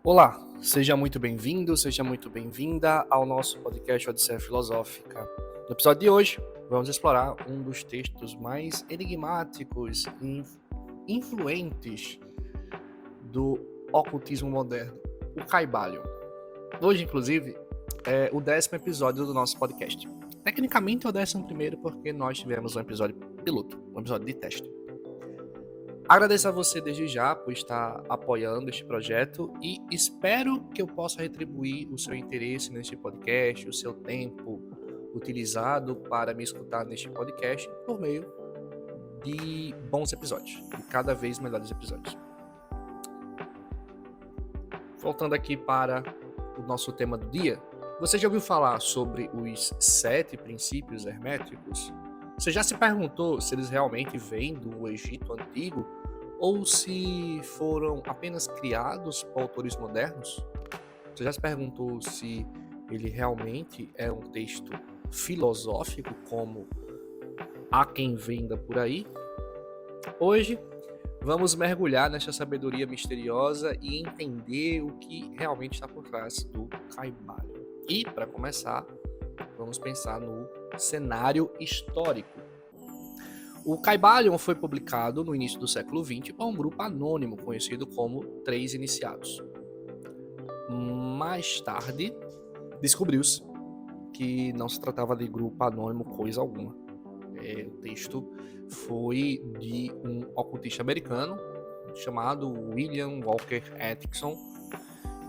Olá, seja muito bem-vindo, seja muito bem-vinda ao nosso podcast Odisseia Filosófica. No episódio de hoje, vamos explorar um dos textos mais enigmáticos e influentes do ocultismo moderno, o Caibalion. Hoje, inclusive, é o 10º episódio do nosso podcast. Tecnicamente é o 11º porque nós tivemos um episódio piloto, um episódio de teste. Agradeço a você desde já por estar apoiando este projeto e espero que eu possa retribuir o seu interesse neste podcast, o seu tempo utilizado para me escutar neste podcast por meio de bons episódios, de cada vez melhores episódios. Voltando aqui para o nosso tema do dia, você já ouviu falar sobre os 7 princípios herméticos? Você já se perguntou se eles realmente vêm do Egito Antigo ou se foram apenas criados por autores modernos? Você já se perguntou se ele realmente é um texto filosófico, como há quem venda por aí? Hoje, vamos mergulhar nessa sabedoria misteriosa e entender o que realmente está por trás do Caibalion. E, para começar, vamos pensar no cenário histórico. O Caibalion foi publicado no início do século XX por um grupo anônimo conhecido como Três Iniciados. Mais tarde, descobriu-se que não se tratava de grupo anônimo coisa alguma. O texto foi de um ocultista americano chamado William Walker Atkinson,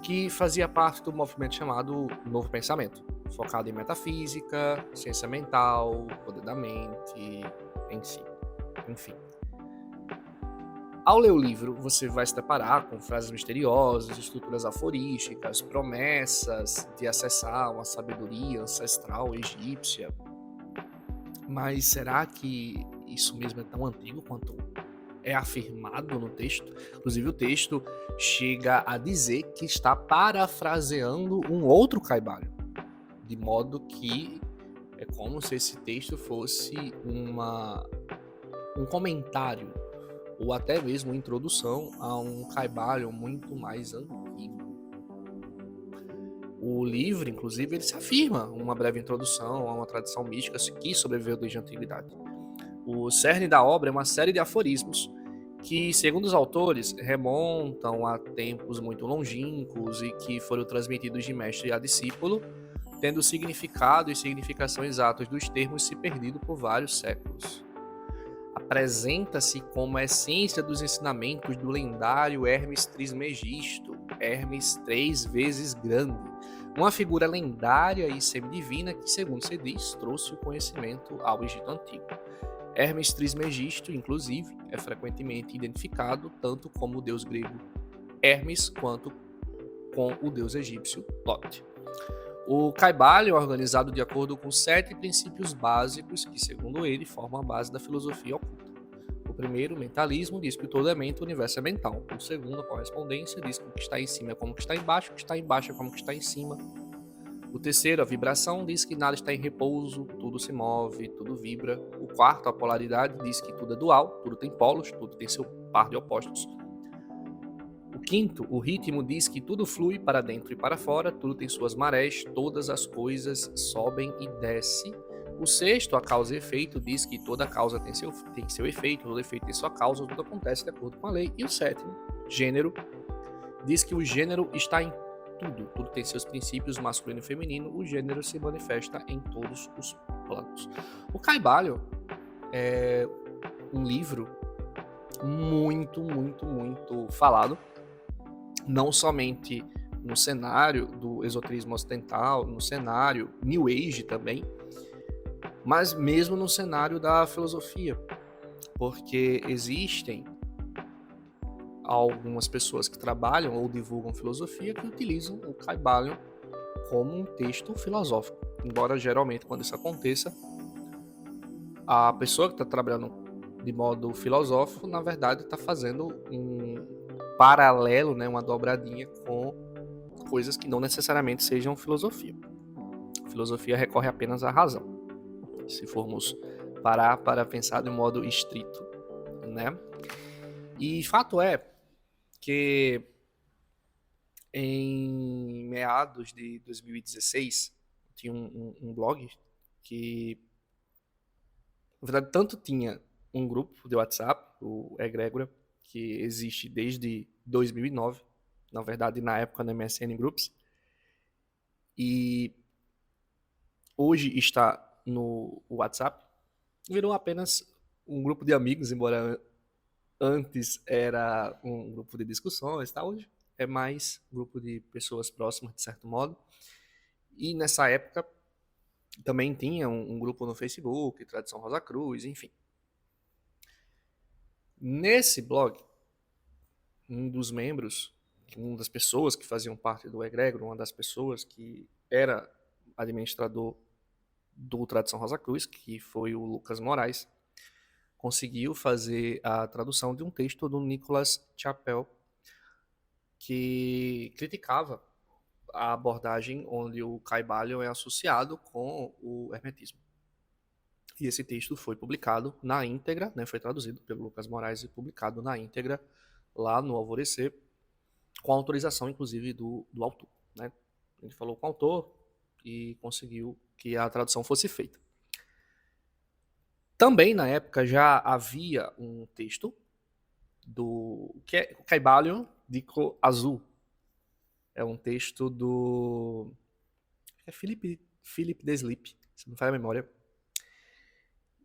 que fazia parte do movimento chamado Novo Pensamento, focado em metafísica, ciência mental, poder da mente, em si. Enfim. Ao ler o livro, você vai se deparar com frases misteriosas, estruturas aforísticas, promessas de acessar uma sabedoria ancestral egípcia. Mas será que isso mesmo é tão antigo quanto é afirmado no texto? Inclusive, o texto chega a dizer que está parafraseando um outro Caibalion, de modo que é como se esse texto fosse um comentário ou até mesmo uma introdução a um Caibalion muito mais antigo. O livro, inclusive, ele se afirma uma breve introdução a uma tradição mística que sobreviveu desde a antiguidade. O cerne da obra é uma série de aforismos que, segundo os autores, remontam a tempos muito longínquos e que foram transmitidos de mestre a discípulo, tendo o significado e significação exatos dos termos se perdido por vários séculos. Apresenta-se como a essência dos ensinamentos do lendário Hermes Trismegisto, Hermes 3 vezes grande, uma figura lendária e semidivina que, segundo se diz, trouxe o conhecimento ao Egito Antigo. Hermes Trismegisto, inclusive, é frequentemente identificado tanto como o deus grego Hermes quanto com o deus egípcio Thoth. O Caibalion é organizado de acordo com 7 princípios básicos que, segundo ele, formam a base da filosofia oculta. O primeiro, o mentalismo, diz que todo é mente, o universo é mental. O segundo, a correspondência, diz que o que está em cima é como que está embaixo, o que está embaixo é como que está em cima. O terceiro, a vibração, diz que nada está em repouso, tudo se move, tudo vibra. O quarto, a polaridade, diz que tudo é dual, tudo tem polos, tudo tem seu par de opostos. O quinto, o ritmo, diz que tudo flui para dentro e para fora, tudo tem suas marés, todas as coisas sobem e descem. O sexto, a causa e efeito, diz que toda causa tem seu efeito, todo efeito tem sua causa, tudo acontece de acordo com a lei. E o sétimo, gênero, diz que o gênero está em tudo tem seus princípios masculino e feminino, o gênero se manifesta em todos os planos. O Caibalion é um livro muito falado, não somente no cenário do esoterismo ocidental, no cenário New Age também, mas mesmo no cenário da filosofia, porque existem algumas pessoas que trabalham ou divulgam filosofia que utilizam o Caibalion como um texto filosófico, embora geralmente quando isso aconteça, a pessoa que está trabalhando de modo filosófico, na verdade, está fazendo um paralelo, né, uma dobradinha com coisas que não necessariamente sejam filosofia. A filosofia recorre apenas à razão, se formos parar para pensar de modo estrito, né? E fato é que Em meados de 2016, tinha um blog que, na verdade, tanto tinha um grupo de WhatsApp, o Egrégora, que existe desde 2009, na verdade, na época no MSN Groups, e hoje está no WhatsApp, virou apenas um grupo de amigos, embora antes era um grupo de discussões, tá? Hoje é mais um grupo de pessoas próximas, de certo modo. E nessa época também tinha um grupo no Facebook, Tradição Rosa Cruz, enfim. Nesse blog, um dos membros, uma das pessoas que faziam parte do egrégor, uma das pessoas que era administrador do Tradição Rosa Cruz, que foi o Lucas Moraes, conseguiu fazer a tradução de um texto do Nicolas Chappell, que criticava a abordagem onde o Caibalion é associado com o hermetismo. E esse texto foi publicado na íntegra, né, foi traduzido pelo Lucas Moraes e publicado na íntegra lá no Alvorecer, com autorização, inclusive, do autor. Né? Ele falou com o autor e conseguiu que a tradução fosse feita. Também, na época, já havia um texto do que é o Caibalion de cor azul. É um texto do Philip Deslip, se não me falha a memória.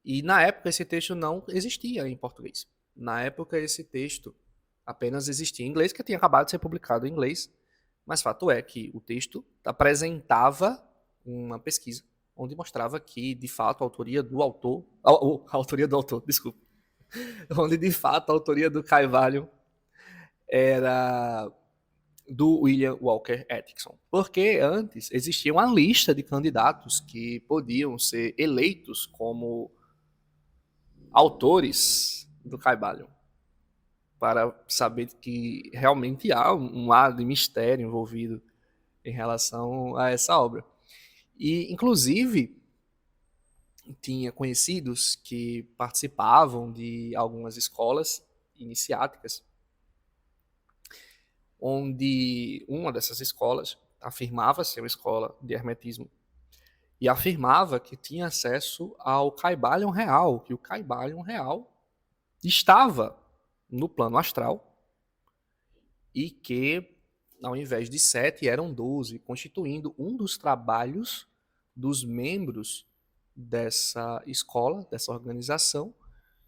E na época esse texto não existia em português. Na época esse texto apenas existia em inglês, que tinha acabado de ser publicado em inglês. Mas fato é que o texto apresentava uma pesquisa onde mostrava que, de fato, a autoria do autor... A autoria do autor, desculpa. Onde, de fato, a autoria do Caivalion era do William Walker Atkinson. Porque antes existia uma lista de candidatos que podiam ser eleitos como autores do Caibalion, para saber que realmente há um lado de mistério envolvido em relação a essa obra. E, inclusive, tinha conhecidos que participavam de algumas escolas iniciáticas, onde uma dessas escolas afirmava ser uma escola de hermetismo e afirmava que tinha acesso ao Caibalion real, que o Caibalion real estava no plano astral e que, ao invés de 7, eram 12, constituindo um dos trabalhos dos membros dessa escola, dessa organização,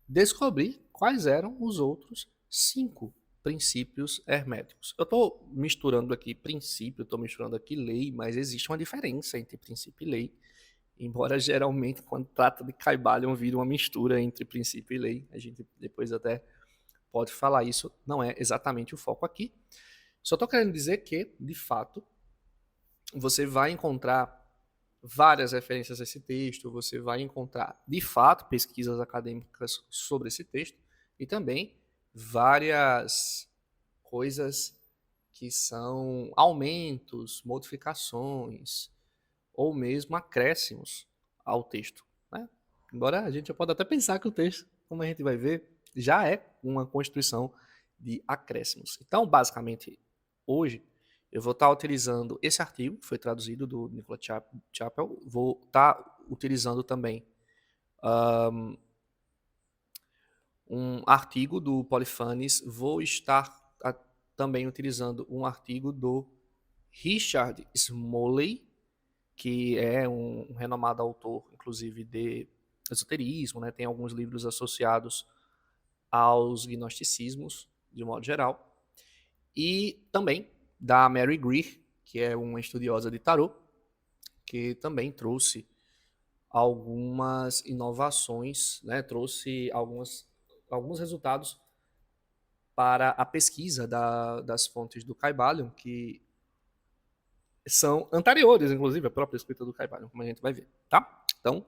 descobrir quais eram os outros 5 princípios herméticos. Eu estou misturando aqui princípio, estou misturando aqui lei, mas existe uma diferença entre princípio e lei, embora geralmente quando trata de Caibalion vira uma mistura entre princípio e lei. A gente depois até pode falar isso, não é exatamente o foco aqui. Só estou querendo dizer que, de fato, você vai encontrar várias referências a esse texto, você vai encontrar, de fato, pesquisas acadêmicas sobre esse texto e também várias coisas que são aumentos, modificações ou mesmo acréscimos ao texto. Né? Embora a gente já pode até pensar que o texto, como a gente vai ver, já é uma constituição de acréscimos. Então, basicamente, hoje, eu vou estar utilizando esse artigo, que foi traduzido do Nicolas Chappell, vou estar utilizando também um artigo do Polifanes, vou estar também utilizando um artigo do Richard Smalley, que é um renomado autor, inclusive, de esoterismo, né? Tem alguns livros associados aos gnosticismos, de modo geral, e também da Mary Greer, que é uma estudiosa de tarô, que também trouxe algumas inovações, né? Trouxe alguns resultados para a pesquisa das fontes do Caibalion, que são anteriores, inclusive, à própria escrita do Caibalion, como a gente vai ver, tá? Então,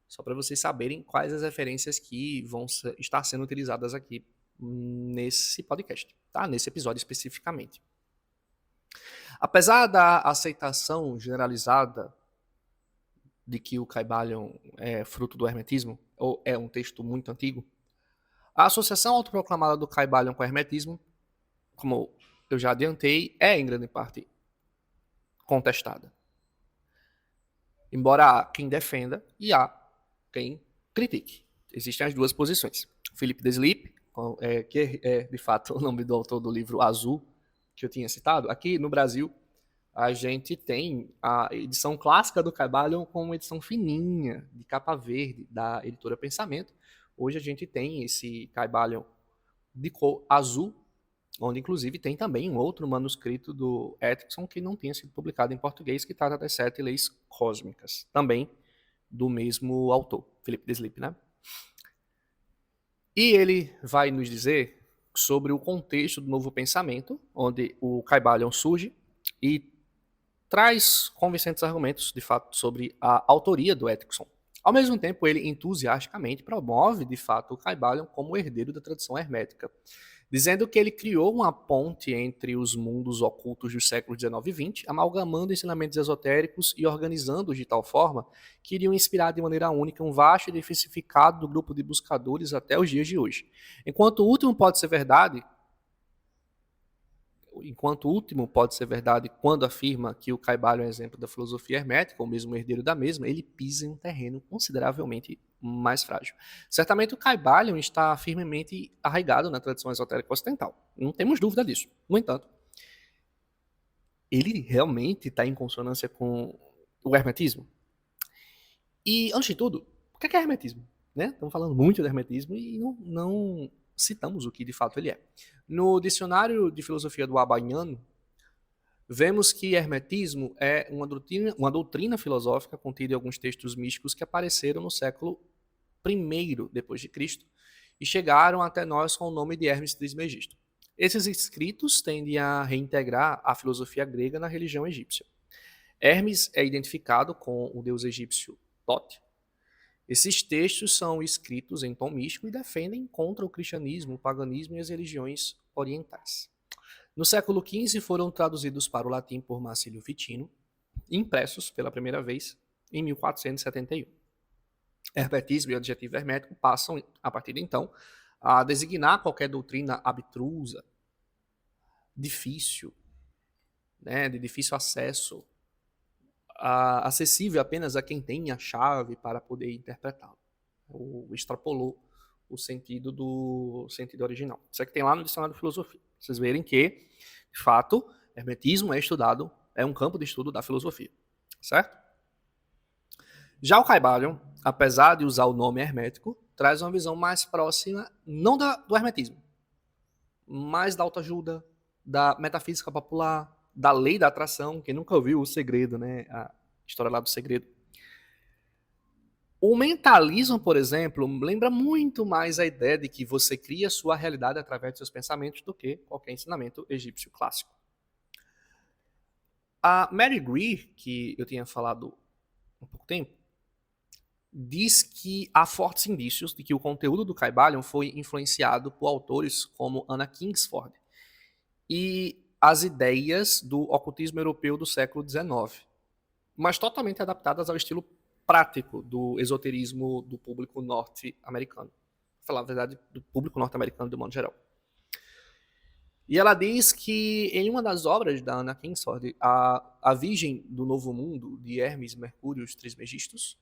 só para vocês saberem quais as referências que vão estar sendo utilizadas aqui nesse podcast, tá? Nesse episódio especificamente. Apesar da aceitação generalizada de que o Caibalion é fruto do hermetismo, ou é um texto muito antigo, a associação autoproclamada do Caibalion com o hermetismo, como eu já adiantei, é em grande parte contestada. Embora há quem defenda e há quem critique. Existem as duas posições. Philip Deslip, que é de fato o nome do autor do livro Azul, que eu tinha citado, aqui no Brasil a gente tem a edição clássica do Caibalion com uma edição fininha, de capa verde, da editora Pensamento. Hoje a gente tem esse Caibalion de cor azul, onde inclusive tem também um outro manuscrito do Atkinson que não tinha sido publicado em português, que trata das 7 leis cósmicas, também do mesmo autor, Philip Deslip, né? E ele vai nos dizer sobre o contexto do novo pensamento, onde o Caibalion surge e traz convincentes argumentos, de fato, sobre a autoria do Atkinson. Ao mesmo tempo, ele entusiasticamente promove, de fato, o Caibalion como herdeiro da tradição hermética, dizendo que ele criou uma ponte entre os mundos ocultos dos séculos XIX e XX, amalgamando ensinamentos esotéricos e organizando-os de tal forma que iriam inspirar de maneira única um vasto e diversificado grupo de buscadores até os dias de hoje. Enquanto o último pode ser verdade quando afirma que o Caibalion é um exemplo da filosofia hermética, ou mesmo herdeiro da mesma, ele pisa em um terreno consideravelmente mais frágil. Certamente o Caibalion está firmemente arraigado na tradição esotérica ocidental. Não temos dúvida disso. No entanto, ele realmente está em consonância com o hermetismo? E, antes de tudo, o que é hermetismo? Né? Estamos falando muito de hermetismo e não citamos o que de fato ele é. No dicionário de filosofia do Abaiano, vemos que hermetismo é uma doutrina filosófica contida em alguns textos místicos que apareceram no século I depois de Cristo e chegaram até nós com o nome de Hermes Trismegisto. Esses escritos tendem a reintegrar a filosofia grega na religião egípcia. Hermes é identificado com o deus egípcio Thoth. Esses textos são escritos em tom místico e defendem contra o cristianismo, o paganismo e as religiões orientais. No século XV foram traduzidos para o latim por Marcílio Ficino, impressos pela primeira vez em 1471. Hermetismo e o adjetivo hermético passam, a partir de então, a designar qualquer doutrina abstrusa, difícil, de difícil acesso, acessível apenas a quem tem a chave para poder interpretá-lo. Ou extrapolou o sentido do sentido original. Isso é que tem lá no dicionário de filosofia. Vocês verem que, de fato, hermetismo é um campo de estudo da filosofia. Certo? Já o Caibalion, apesar de usar o nome hermético, traz uma visão mais próxima, não do hermetismo, mas da autoajuda, da metafísica popular, da lei da atração. Quem nunca ouviu O Segredo, né? A história lá do Segredo. O mentalismo, por exemplo, lembra muito mais a ideia de que você cria sua realidade através de seus pensamentos do que qualquer ensinamento egípcio clássico. A Mary Greer, que eu tinha falado há pouco tempo, diz que há fortes indícios de que o conteúdo do Caibalion foi influenciado por autores como Anna Kingsford e as ideias do ocultismo europeu do século XIX, mas totalmente adaptadas ao estilo prático do esoterismo do público norte-americano. Vou falar a verdade, do público norte-americano de modo geral. E ela diz que em uma das obras da Anna Kingsford, a Virgem do Novo Mundo, de Hermes, Mercúrio e os Trismegistos,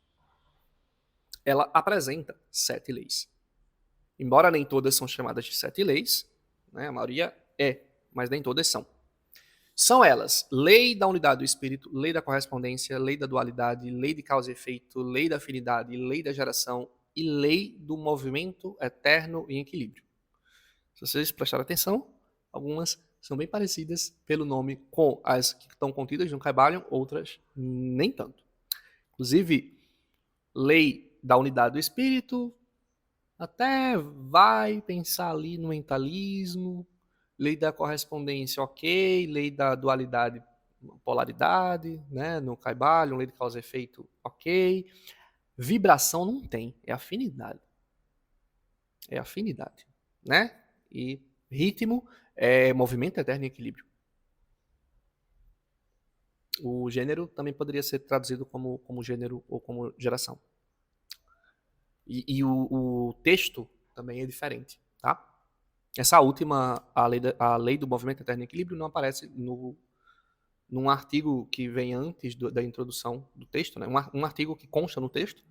ela apresenta 7 leis. Embora nem todas são chamadas de 7 leis, né, a maioria mas nem todas são. São elas: lei da unidade do espírito, lei da correspondência, lei da dualidade, lei de causa e efeito, lei da afinidade, lei da geração e lei do movimento eterno em equilíbrio. Se vocês prestarem atenção, algumas são bem parecidas pelo nome com as que estão contidas no Caibalion, outras nem tanto. Inclusive, lei da unidade do espírito, até vai pensar ali no mentalismo. Lei da correspondência, ok. Lei da dualidade, polaridade, né? No Caibalion, lei de causa e efeito, ok. Vibração não tem, é afinidade. É afinidade, né? E ritmo é movimento eterno e equilíbrio. O gênero também poderia ser traduzido como gênero ou como geração. E o texto também é diferente, tá? Essa última, a lei do movimento eterno equilíbrio, não aparece num artigo que vem antes da introdução do texto, né? Um artigo que consta no texto,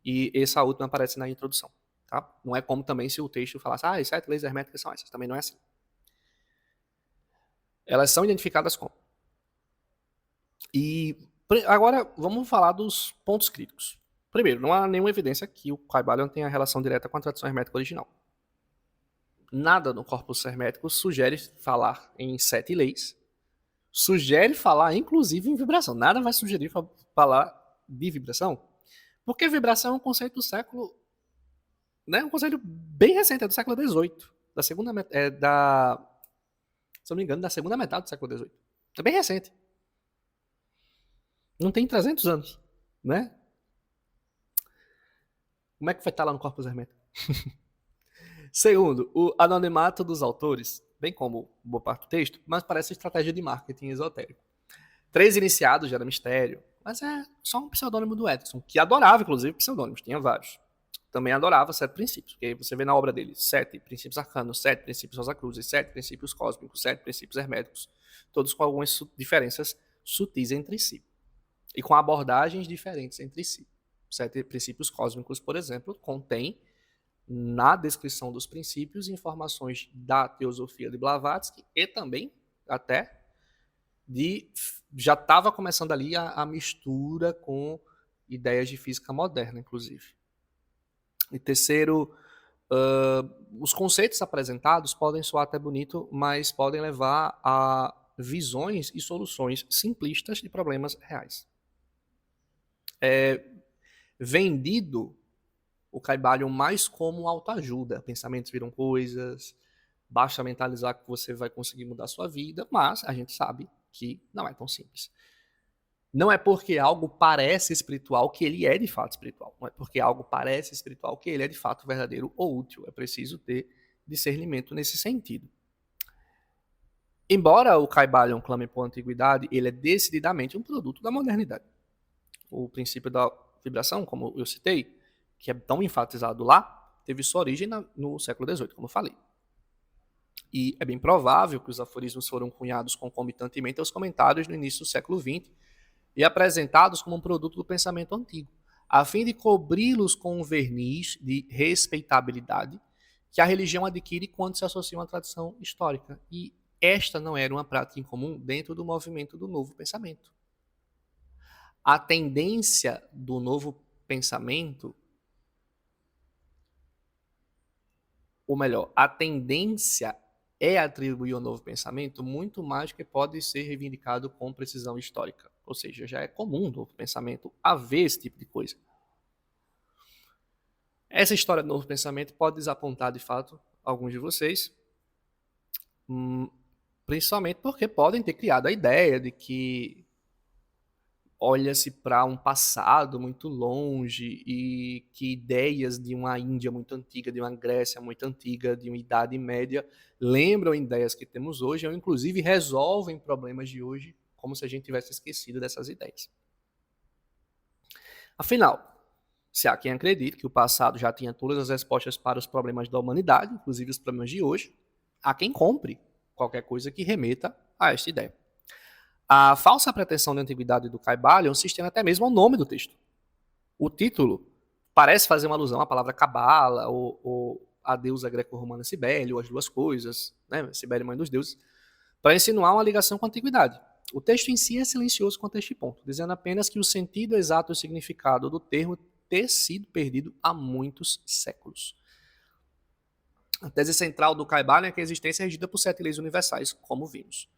e essa última aparece na introdução. Tá? Não é como também se o texto falasse, as 7 leis herméticas são essas. Também não é assim. Elas são identificadas como. E agora vamos falar dos pontos críticos. Primeiro, não há nenhuma evidência que o Kybalion tenha relação direta com a tradição hermética original. Nada no corpus hermético sugere falar em 7 leis. Sugere falar, inclusive, em vibração. Nada vai sugerir falar de vibração, porque vibração é um conceito do século, né, um conceito bem recente, é do século XVIII, da segunda, se não me engano, da segunda metade do século XVIII. É bem recente. Não tem 300 anos, né? Como é que vai estar lá no corpus hermético? Segundo, o anonimato dos autores, bem como boa parte do texto, mas parece estratégia de marketing esotérico. 3 iniciados gera mistério, mas é só um pseudônimo do Edson, que adorava, inclusive, pseudônimos, tinha vários. Também adorava 7 princípios, porque você vê na obra dele 7 princípios arcanos, 7 princípios rosacruzes, 7 princípios cósmicos, 7 princípios herméticos, todos com algumas diferenças sutis entre si, e com abordagens diferentes entre si. 7 princípios cósmicos, por exemplo, contém na descrição dos princípios informações da teosofia de Blavatsky e também até já estava começando ali a mistura com ideias de física moderna, inclusive. E terceiro, os conceitos apresentados podem soar até bonito, mas podem levar a visões e soluções simplistas de problemas reais. É vendido o Kybalion mais como autoajuda. Pensamentos viram coisas, basta mentalizar que você vai conseguir mudar a sua vida, mas a gente sabe que não é tão simples. Não é porque algo parece espiritual que ele é de fato espiritual. Não é porque algo parece espiritual que ele é de fato verdadeiro ou útil. É preciso ter discernimento nesse sentido. Embora o Kybalion clame por antiguidade, ele é decididamente um produto da modernidade. O princípio da vibração, como eu citei, que é tão enfatizado lá, teve sua origem no século XVIII, como eu falei. E é bem provável que os aforismos foram cunhados concomitantemente aos comentários no início do século XX e apresentados como um produto do pensamento antigo, a fim de cobri-los com um verniz de respeitabilidade que a religião adquire quando se associa a uma tradição histórica. E esta não era uma prática incomum dentro do movimento do novo pensamento. A tendência do novo pensamento, ou melhor, a tendência é atribuir ao novo pensamento muito mais do que pode ser reivindicado com precisão histórica. Ou seja, já é comum no novo pensamento haver esse tipo de coisa. Essa história do novo pensamento pode desapontar, de fato, alguns de vocês, principalmente porque podem ter criado a ideia de que olha-se para um passado muito longe e que ideias de uma Índia muito antiga, de uma Grécia muito antiga, de uma Idade Média, lembram ideias que temos hoje, ou inclusive resolvem problemas de hoje, como se a gente tivesse esquecido dessas ideias. Afinal, se há quem acredite que o passado já tinha todas as respostas para os problemas da humanidade, inclusive os problemas de hoje, há quem compre qualquer coisa que remeta a esta ideia. A falsa pretensão de antiguidade do Kybalion se estende até mesmo ao nome do texto. O título parece fazer uma alusão à palavra cabala, ou à deusa greco-romana Cibele, ou as duas coisas, né? Cibele, mãe dos deuses, para insinuar uma ligação com a antiguidade. O texto em si é silencioso quanto a este ponto, dizendo apenas que o sentido exato e o significado do termo ter sido perdido há muitos séculos. A tese central do Kybalion é que a existência é regida por 7 leis universais, como vimos.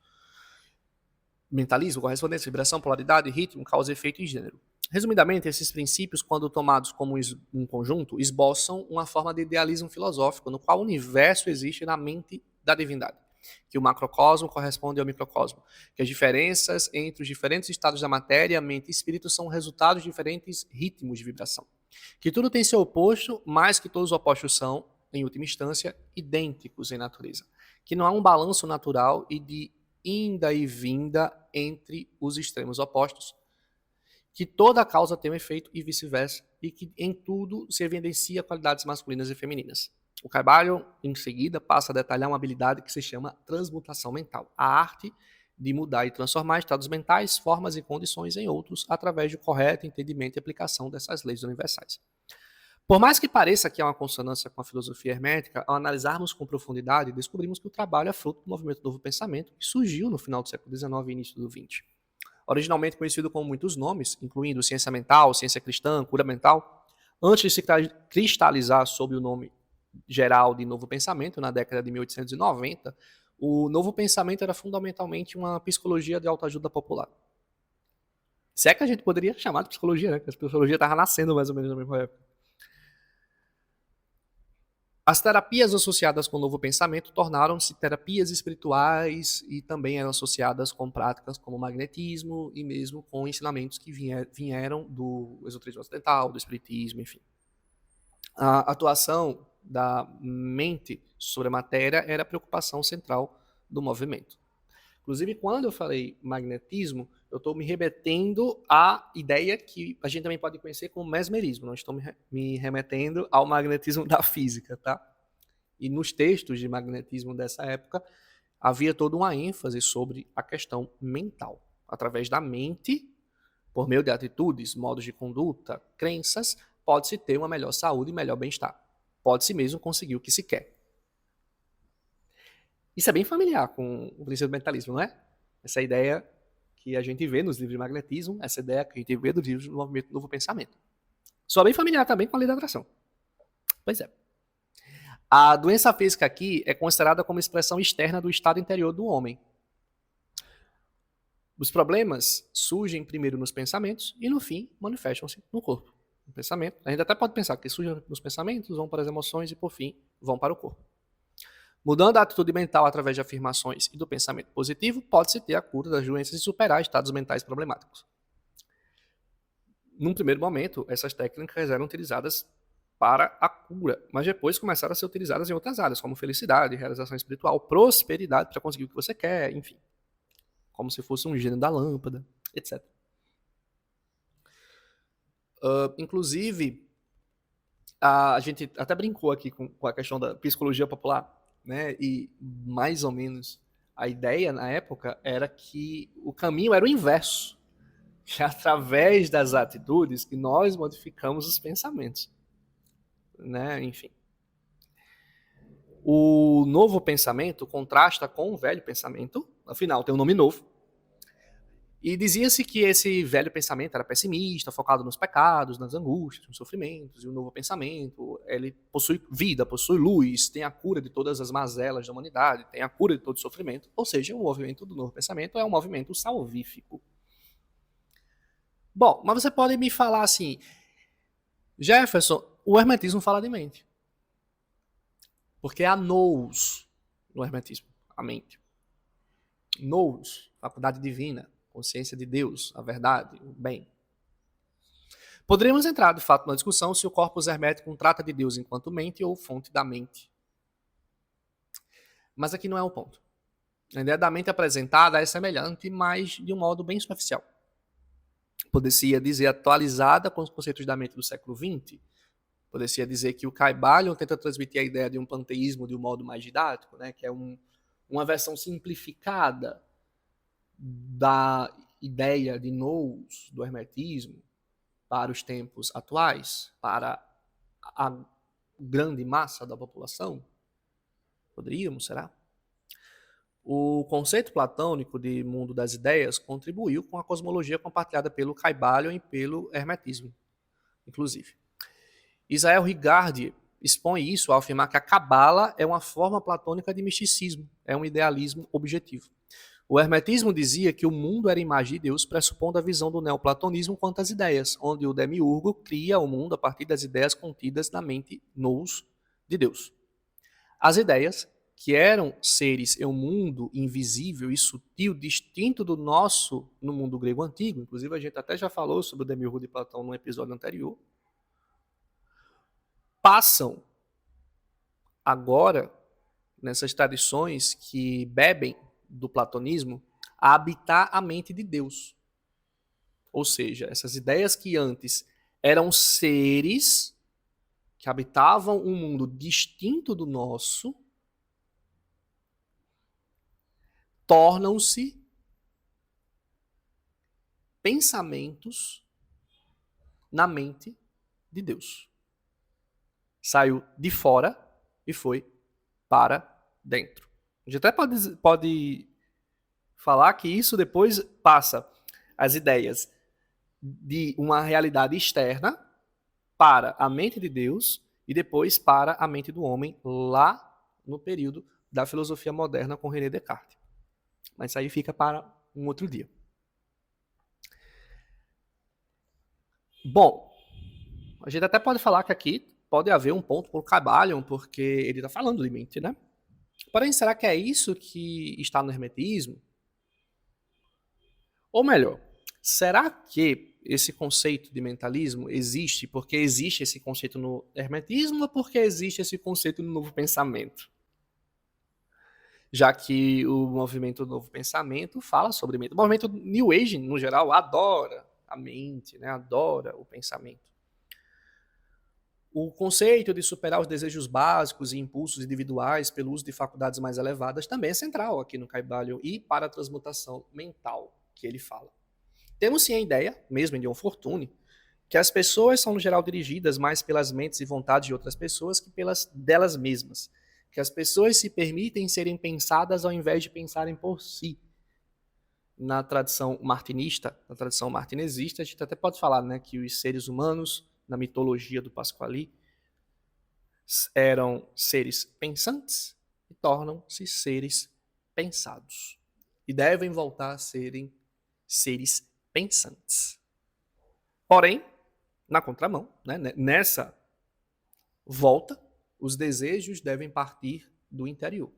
Mentalismo, correspondência, vibração, polaridade, ritmo, causa, efeito e gênero. Resumidamente, esses princípios, quando tomados como um conjunto, esboçam uma forma de idealismo filosófico, no qual o universo existe na mente da divindade, que o macrocosmo corresponde ao microcosmo, que as diferenças entre os diferentes estados da matéria, mente e espírito são resultados de diferentes ritmos de vibração, que tudo tem seu oposto, mas que todos os opostos são, em última instância, idênticos em natureza, que não há um balanço natural e de inda e vinda entre os extremos opostos, que toda causa tem um efeito e vice-versa, e que em tudo se evidencia qualidades masculinas e femininas. O Caibalion, em seguida, passa a detalhar uma habilidade que se chama transmutação mental, a arte de mudar e transformar estados mentais, formas e condições em outros através do correto entendimento e aplicação dessas leis universais. Por mais que pareça que há uma consonância com a filosofia hermética, ao analisarmos com profundidade, descobrimos que o trabalho é fruto do movimento Novo Pensamento, que surgiu no final do século XIX e início do XX. Originalmente conhecido com muitos nomes, incluindo ciência mental, ciência cristã, cura mental, antes de se cristalizar sob o nome geral de Novo Pensamento, na década de 1890, o Novo Pensamento era fundamentalmente uma psicologia de autoajuda popular. Se é que a gente poderia chamar de psicologia, né? Porque a psicologia estava nascendo mais ou menos na mesma época. As terapias associadas com o Novo Pensamento tornaram-se terapias espirituais e também eram associadas com práticas como magnetismo e mesmo com ensinamentos que vieram do esoterismo ocidental, do espiritismo, enfim. A atuação da mente sobre a matéria era a preocupação central do movimento. Inclusive, quando eu falei magnetismo, eu estou me remetendo à ideia que a gente também pode conhecer como mesmerismo. Não estou me remetendo ao magnetismo da física, tá? E nos textos de magnetismo dessa época, havia toda uma ênfase sobre a questão mental. Através da mente, por meio de atitudes, modos de conduta, crenças, pode-se ter uma melhor saúde e melhor bem-estar. Pode-se mesmo conseguir o que se quer. Isso é bem familiar com o princípio do mentalismo, não é? Essa ideia que a gente vê nos livros de magnetismo, essa ideia que a gente vê dos livros do movimento do Novo Pensamento. Só bem familiar também com a lei da atração. Pois é. A doença física aqui é considerada como expressão externa do estado interior do homem. Os problemas surgem primeiro nos pensamentos e, no fim, manifestam-se no corpo. No pensamento, a gente até pode pensar que surgem nos pensamentos, vão para as emoções e, por fim, vão para o corpo. Mudando a atitude mental através de afirmações e do pensamento positivo, pode-se ter a cura das doenças e superar estados mentais problemáticos. Num primeiro momento, essas técnicas eram utilizadas para a cura, mas depois começaram a ser utilizadas em outras áreas, como felicidade, realização espiritual, prosperidade para conseguir o que você quer, enfim. Como se fosse um gênio da lâmpada, etc. Inclusive, a gente até brincou aqui com a questão da psicologia popular, né? E mais ou menos a ideia na época era que o caminho era o inverso, que através das atitudes que nós modificamos os pensamentos, né? Enfim. O novo pensamento contrasta com o velho pensamento, afinal tem um nome novo. E dizia-se que esse velho pensamento era pessimista, focado nos pecados, nas angústias, nos sofrimentos, e o novo pensamento, ele possui vida, possui luz, tem a cura de todas as mazelas da humanidade, tem a cura de todo sofrimento, ou seja, o movimento do novo pensamento é um movimento salvífico. Bom, mas você pode me falar assim, Jefferson, o hermetismo fala de mente. Porque há nous no hermetismo, a mente. Nous, faculdade divina, consciência de Deus, a verdade, o bem. Poderíamos entrar, de fato, na discussão se o corpus hermético trata de Deus enquanto mente ou fonte da mente. Mas aqui não é o ponto. A ideia da mente apresentada é semelhante, mas de um modo bem superficial. Poderia dizer atualizada com os conceitos da mente do século XX. Poderia dizer que o Caibalion tenta transmitir a ideia de um panteísmo de um modo mais didático, né, que é uma versão simplificada da ideia de nous, do hermetismo, para os tempos atuais, para a grande massa da população? Poderíamos, será? O conceito platônico de mundo das ideias contribuiu com a cosmologia compartilhada pelo Caibalion e pelo hermetismo, inclusive. Israel Regardie expõe isso ao afirmar que a Cabala é uma forma platônica de misticismo, é um idealismo objetivo. O hermetismo dizia que o mundo era imagem de Deus, pressupondo a visão do neoplatonismo quanto às ideias, onde o demiurgo cria o mundo a partir das ideias contidas na mente nous de Deus. As ideias, que eram seres em um mundo invisível e sutil, distinto do nosso no mundo grego antigo, inclusive a gente até já falou sobre o demiurgo de Platão no episódio anterior, passam agora, nessas tradições que bebem do platonismo, a habitar a mente de Deus. Ou seja, essas ideias que antes eram seres que habitavam um mundo distinto do nosso, tornam-se pensamentos na mente de Deus. Saiu de fora e foi para dentro. A gente até pode falar que isso depois passa as ideias de uma realidade externa para a mente de Deus e depois para a mente do homem lá no período da filosofia moderna com René Descartes. Mas isso aí fica para um outro dia. Bom, a gente até pode falar que aqui pode haver um ponto por Caibalion, porque ele está falando de mente, né? Porém, será que é isso que está no hermetismo? Ou melhor, será que esse conceito de mentalismo existe porque existe esse conceito no hermetismo ou porque existe esse conceito no novo pensamento? Já que o movimento do novo pensamento fala sobre mente. O movimento New Age, no geral, adora a mente, né? Adora o pensamento. O conceito de superar os desejos básicos e impulsos individuais pelo uso de faculdades mais elevadas também é central aqui no Caibalion e para a transmutação mental que ele fala. Temos sim a ideia, mesmo em John Fortune, que as pessoas são no geral dirigidas mais pelas mentes e vontades de outras pessoas que pelas delas mesmas. Que as pessoas se permitem serem pensadas ao invés de pensarem por si. Na tradição martinista, na tradição martinesista, a gente até pode falar, né, que os seres humanos, na mitologia do Pasquali, eram seres pensantes e tornam-se seres pensados. E devem voltar a serem seres pensantes. Porém, na contramão, né, nessa volta, os desejos devem partir do interior.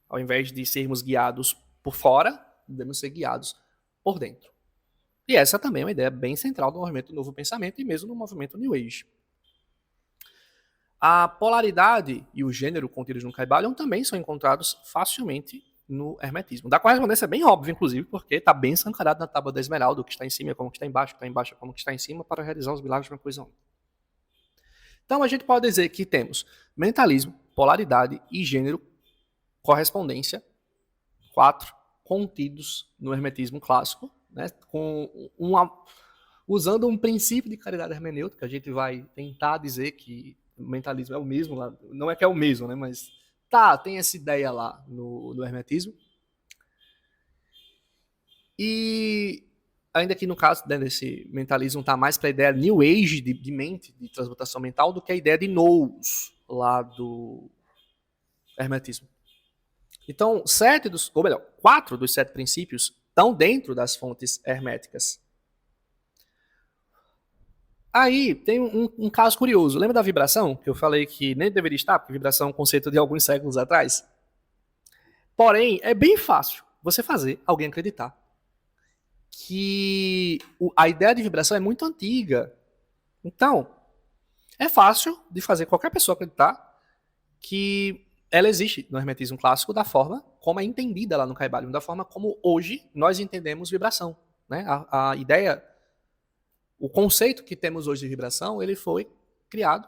Ao invés de sermos guiados por fora, devemos ser guiados por dentro. E essa também é uma ideia bem central do movimento do Novo Pensamento e mesmo no movimento New Age. A polaridade e o gênero contidos no Caibalion também são encontrados facilmente no hermetismo. Da correspondência é bem óbvio, inclusive, porque está bem escancarado na tábua da esmeralda, o que está em cima é como o que está embaixo, o que está embaixo é como o que está em cima, para realizar os milagres de uma coisa única. Então a gente pode dizer que temos mentalismo, polaridade e gênero, correspondência, 4 contidos no hermetismo clássico, né, usando um princípio de caridade hermenêutica. A gente vai tentar dizer que o mentalismo é o mesmo lá, não é que é o mesmo, né, mas tem essa ideia lá no hermetismo. E ainda que no caso, né, desse mentalismo está mais para a ideia New Age de mente, de transmutação mental, do que a ideia de nous lá do hermetismo. Então, 4 dos 7 princípios estão dentro das fontes herméticas. Aí tem um caso curioso. Lembra da vibração? Que eu falei que nem deveria estar, porque vibração é um conceito de alguns séculos atrás. Porém, é bem fácil você fazer alguém acreditar que a ideia de vibração é muito antiga. Então, é fácil de fazer qualquer pessoa acreditar que ela existe no hermetismo clássico da forma como é entendida lá no Caibalion, da forma como hoje nós entendemos vibração. Né? A ideia, o conceito que temos hoje de vibração, ele foi criado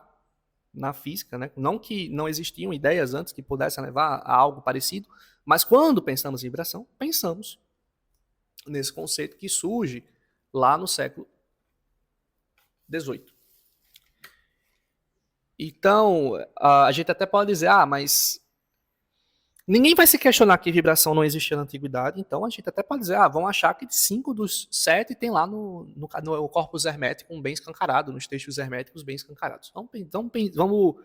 na física. Né? Não que não existiam ideias antes que pudessem levar a algo parecido, mas quando pensamos em vibração, pensamos nesse conceito que surge lá no século XVIII. Então, a gente até pode dizer, mas ninguém vai se questionar que vibração não existia na antiguidade, então a gente até pode dizer, vão achar que 5 dos 7 tem lá no corpus hermético bem escancarado, nos textos herméticos bem escancarados. Então vamos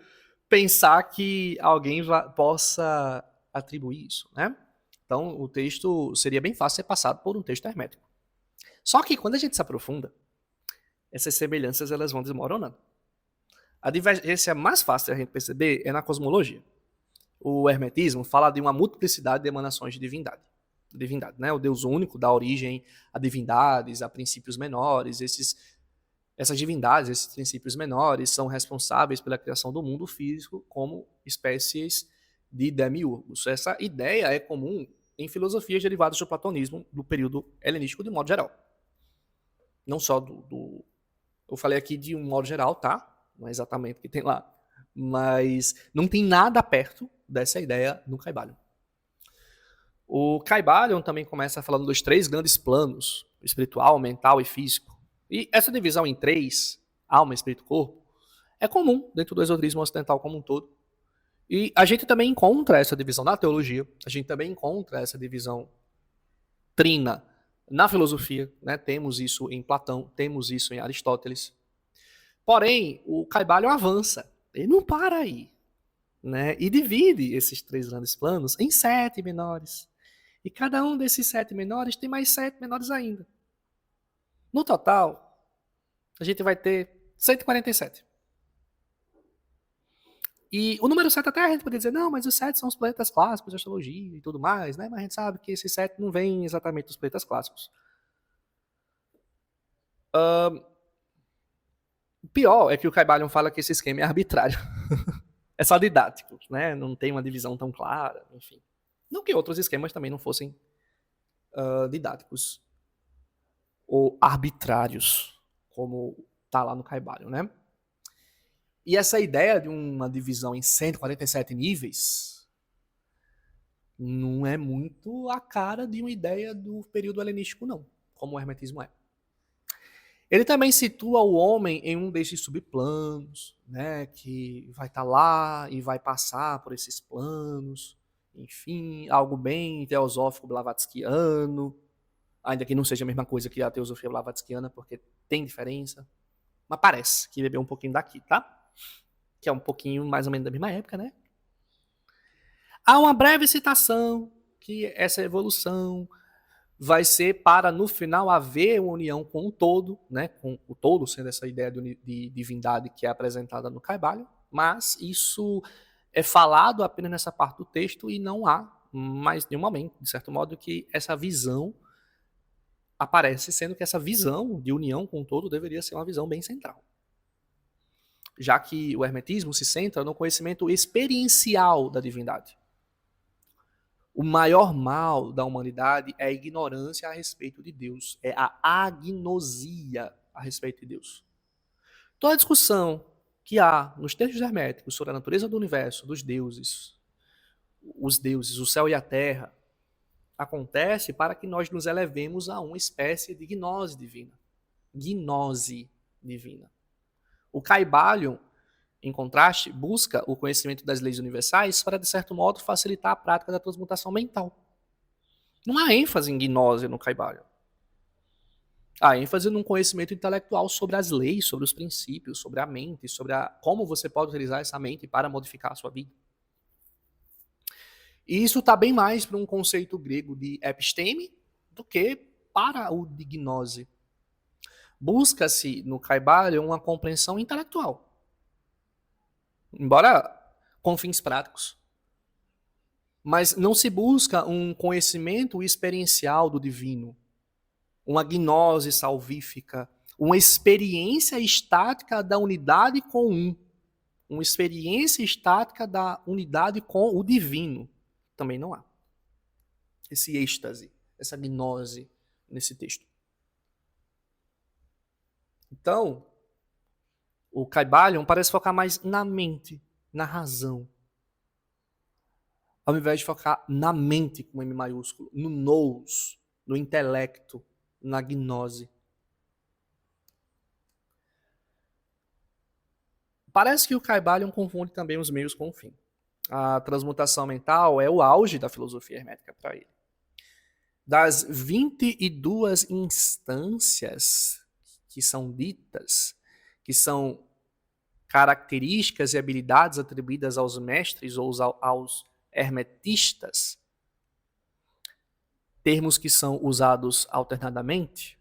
pensar que alguém possa atribuir isso, né? Então o texto seria bem fácil ser passado por um texto hermético. Só que quando a gente se aprofunda, essas semelhanças elas vão desmoronando. A divergência mais fácil de a gente perceber é na cosmologia. O hermetismo fala de uma multiplicidade de emanações de divindade. Né? O Deus único dá origem a divindades, a princípios menores. Essas divindades, esses princípios menores, são responsáveis pela criação do mundo físico como espécies de demiurgos. Essa ideia é comum em filosofias derivadas do platonismo do período helenístico de modo geral. Não só do Eu falei aqui de um modo geral, tá? Não é exatamente o que tem lá. Mas não tem nada perto dessa ideia no Caibalion. O Caibalion também começa falando dos 3 grandes planos, espiritual, mental e físico. E essa divisão em 3, alma, espírito e corpo, é comum dentro do esoterismo ocidental como um todo. E a gente também encontra essa divisão na teologia, a gente também encontra essa divisão trina na filosofia, né? Temos isso em Platão, temos isso em Aristóteles. Porém, o Caibalion avança, ele não para aí, né? E divide esses 3 grandes planos em 7 menores. E cada um desses 7 menores tem mais 7 menores ainda. No total, a gente vai ter 147. E o número 7 até a gente poderia dizer, não, mas os 7 são os planetas clássicos de astrologia e tudo mais, né? Mas a gente sabe que esses 7 não vêm exatamente dos planetas clássicos. O pior é que o Caibalion fala que esse esquema é arbitrário. É só didático, né? Não tem uma divisão tão clara, enfim. Não que outros esquemas também não fossem didáticos ou arbitrários, como tá lá no Caibalion, né? E essa ideia de uma divisão em 147 níveis não é muito a cara de uma ideia do período helenístico, não, como o hermetismo é. Ele também situa o homem em um desses subplanos, né, que vai estar lá e vai passar por esses planos, enfim, algo bem teosófico blavatskiano, ainda que não seja a mesma coisa que a teosofia blavatskiana, porque tem diferença, mas parece que bebeu um pouquinho daqui, tá? Que é um pouquinho mais ou menos da mesma época, né? Há uma breve citação que essa evolução vai ser para, no final, haver uma união com o todo, né? Com o todo sendo essa ideia de divindade que é apresentada no Caibalion, mas isso é falado apenas nessa parte do texto e não há mais nenhum momento, de certo modo, que essa visão aparece, sendo que essa visão de união com o todo deveria ser uma visão bem central. Já que o hermetismo se centra no conhecimento experiencial da divindade. O maior mal da humanidade é a ignorância a respeito de Deus, é a agnosia a respeito de Deus. Toda a discussão que há nos textos herméticos sobre a natureza do universo, dos deuses, os deuses, o céu e a terra, acontece para que nós nos elevemos a uma espécie de gnose divina. Gnose divina. O Caibalion, em contraste, busca o conhecimento das leis universais para, de certo modo, facilitar a prática da transmutação mental. Não há ênfase em gnose no Caibalion. Há ênfase num conhecimento intelectual sobre as leis, sobre os princípios, sobre a mente, sobre como você pode utilizar essa mente para modificar a sua vida. E isso está bem mais para um conceito grego de episteme do que para o de gnose. Busca-se no Caibalion uma compreensão intelectual, embora com fins práticos. Mas não se busca um conhecimento experiencial do divino, uma gnose salvífica, uma experiência estática da unidade com um, uma experiência estática da unidade com o divino. Também não há esse êxtase, essa gnose nesse texto. Então, o Caibalion parece focar mais na mente, na razão, ao invés de focar na mente com M maiúsculo, no nous, no intelecto, na gnose. Parece que o Caibalion confunde também os meios com o fim. A transmutação mental é o auge da filosofia hermética para ele. Das 22 instâncias que são ditas, que são características e habilidades atribuídas aos mestres ou aos hermetistas, termos que são usados alternadamente,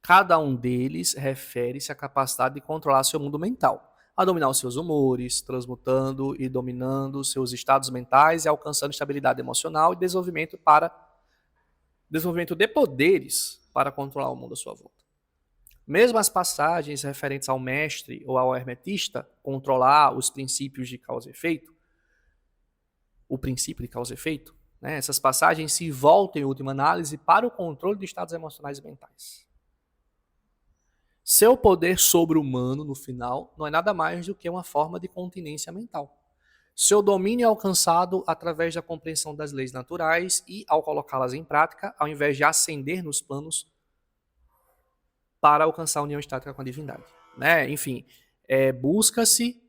cada um deles refere-se à capacidade de controlar seu mundo mental, a dominar os seus humores, transmutando e dominando seus estados mentais e alcançando estabilidade emocional e desenvolvimento de poderes para controlar o mundo à sua volta. Mesmo as passagens referentes ao mestre ou ao hermetista, controlar os princípios de causa e efeito, o princípio de causa e efeito, né, essas passagens se voltam, em última análise, para o controle de estados emocionais e mentais. Seu poder sobre-humano, no final, não é nada mais do que uma forma de continência mental. Seu domínio é alcançado através da compreensão das leis naturais e, ao colocá-las em prática, ao invés de ascender nos planos para alcançar a união estática com a divindade. Né? Enfim, busca-se